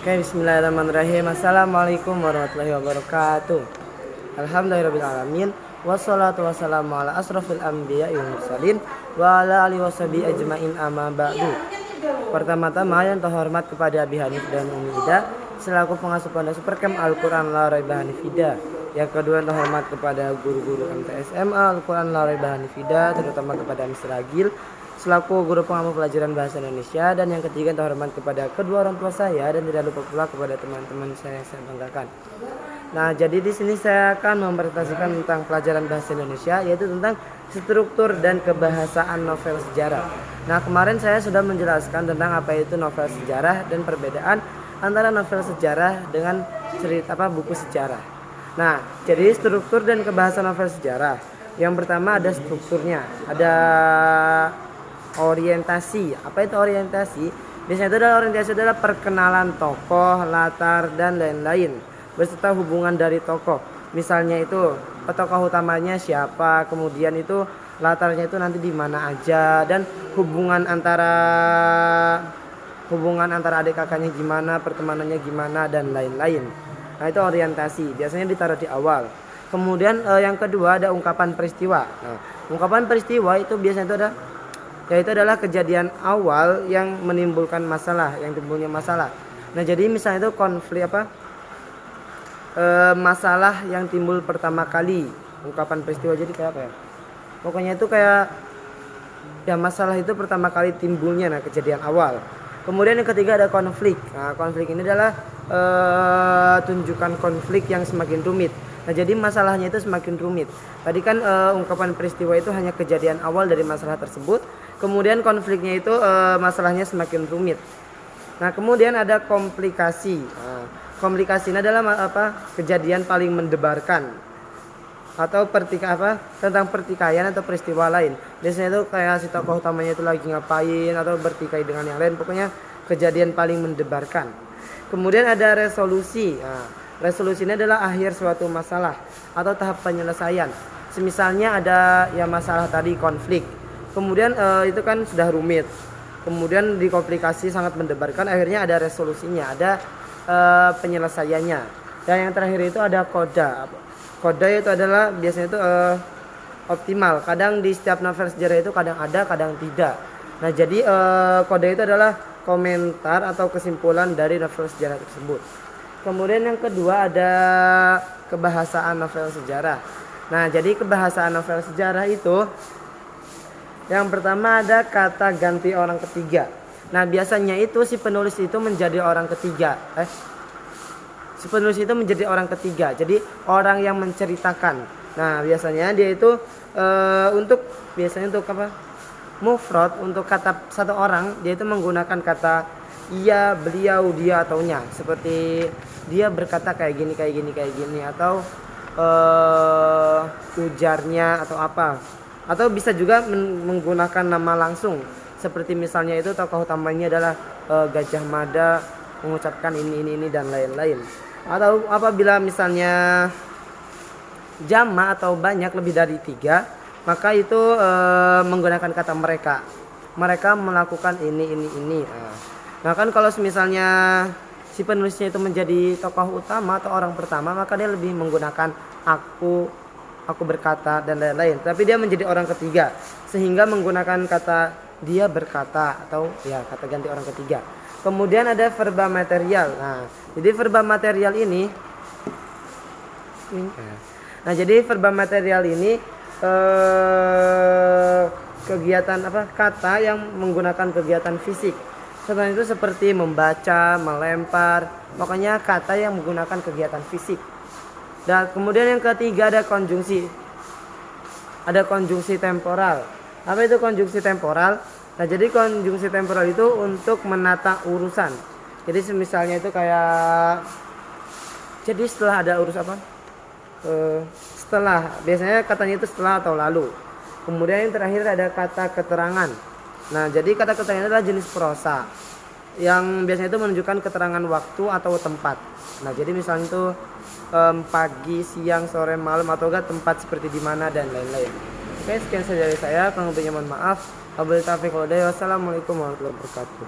Oke, bismillahirrahmanirrahim. Assalamualaikum warahmatullahi wabarakatuh. Alhamdulillahirrahmanirrahim. Wassalatu wassalamu ala asrafil anbiya wal mursalin wa ala alihi washabihi ajmain amma ba'du. Pertama-tama yang terhormat kepada Abi Hanif dan Umi Ida selaku pengasuh pondok Supercamp Al-Quran La Raiba Hanifida. Yang kedua yang terhormat kepada guru-guru MTSMA Al-Quran La Raiba Hanifida, terutama kepada Mr. Agil selaku guru pengampu pelajaran bahasa Indonesia, dan yang ketiga terhormat kepada kedua orang tua saya dan tidak lupa pula kepada teman-teman saya yang saya banggakan. Nah, jadi di sini saya akan mempresentasikan tentang pelajaran bahasa Indonesia, yaitu tentang struktur dan kebahasaan novel sejarah. Nah, kemarin saya sudah menjelaskan tentang apa itu novel sejarah dan perbedaan antara novel sejarah dengan buku sejarah. Nah, jadi struktur dan kebahasaan novel sejarah. Yang pertama ada strukturnya, ada orientasi. Apa itu orientasi? Biasanya itu orientasi adalah perkenalan tokoh, latar, dan lain-lain beserta hubungan dari tokoh. Misalnya itu tokoh utamanya siapa, kemudian itu latarnya itu nanti di mana aja, dan hubungan antara adik kakaknya gimana, pertemanannya gimana, dan lain-lain. Nah, itu orientasi. Biasanya ditaruh di awal. Kemudian yang kedua ada ungkapan peristiwa. Nah, ungkapan peristiwa itu biasanya itu adalah kejadian awal yang menimbulkan masalah, yang timbulnya masalah. Nah, jadi misalnya itu konflik masalah yang timbul pertama kali, ungkapan peristiwa. Jadi kayak apa ya? Pokoknya itu kayak ya masalah itu pertama kali timbulnya, nah kejadian awal. Kemudian yang ketiga ada konflik. Nah, konflik ini adalah tunjukkan konflik yang semakin rumit. Nah, jadi masalahnya itu semakin rumit. Tadi kan ungkapan peristiwa itu hanya kejadian awal dari masalah tersebut. Kemudian konfliknya itu masalahnya semakin rumit. Nah, kemudian ada komplikasi. Nah, komplikasi ini adalah kejadian paling mendebarkan atau tentang pertikaian atau peristiwa lain. Biasanya itu kayak si tokoh utamanya itu lagi ngapain atau bertikai dengan yang lain. Pokoknya kejadian paling mendebarkan. Kemudian ada resolusi. Nah, resolusi ini adalah akhir suatu masalah atau tahap penyelesaian. Semisalnya ada ya masalah tadi konflik. Kemudian itu kan sudah rumit. Kemudian dikomplikasi sangat mendebarkan, akhirnya ada resolusinya, ada penyelesaiannya. Dan yang terakhir itu ada koda. Koda itu adalah biasanya itu optimal. Kadang di setiap novel sejarah itu kadang ada, kadang tidak. Nah, jadi koda itu adalah komentar atau kesimpulan dari novel sejarah tersebut. Kemudian yang kedua ada kebahasaan novel sejarah. Nah, jadi kebahasaan novel sejarah itu yang pertama ada kata ganti orang ketiga. Nah, biasanya itu si penulis itu menjadi orang ketiga. Si penulis itu menjadi orang ketiga. Jadi orang yang menceritakan. Nah, biasanya dia itu biasanya untuk mufrad, untuk kata satu orang, dia itu menggunakan kata ia, beliau, dia atau nya. Seperti dia berkata kayak gini atau ujarnya atau apa. Atau bisa juga menggunakan nama langsung. Seperti misalnya itu tokoh utamanya adalah Gajah Mada mengucapkan ini dan lain-lain. Atau apabila misalnya jama atau banyak lebih dari 3, maka itu menggunakan kata mereka. Mereka melakukan ini. Nah, kan kalau misalnya si penulisnya itu menjadi tokoh utama atau orang pertama, maka dia lebih menggunakan aku berkata dan lain-lain. Tapi dia menjadi orang ketiga sehingga menggunakan kata dia berkata atau ya kata ganti orang ketiga. Kemudian ada verba material. Nah, jadi verba material ini kegiatan kata yang menggunakan kegiatan fisik. Contohnya itu seperti membaca, melempar, pokoknya kata yang menggunakan kegiatan fisik. Dan kemudian yang ketiga ada konjungsi. Ada konjungsi temporal. Apa itu konjungsi temporal? Nah, jadi konjungsi temporal itu untuk menata urusan. Jadi misalnya itu kayak jadi setelah ada setelah, biasanya katanya itu setelah atau lalu. Kemudian yang terakhir ada kata keterangan. Nah, jadi kata keterangan adalah jenis prosa yang biasanya itu menunjukkan keterangan waktu atau tempat. Nah, jadi misalnya itu pagi, siang, sore, malam, atau enggak tempat seperti di mana dan lain-lain. Oke, sekian saja dari saya. Kurang lebihnya mohon maaf. Wassalamualaikum warahmatullahi wabarakatuh.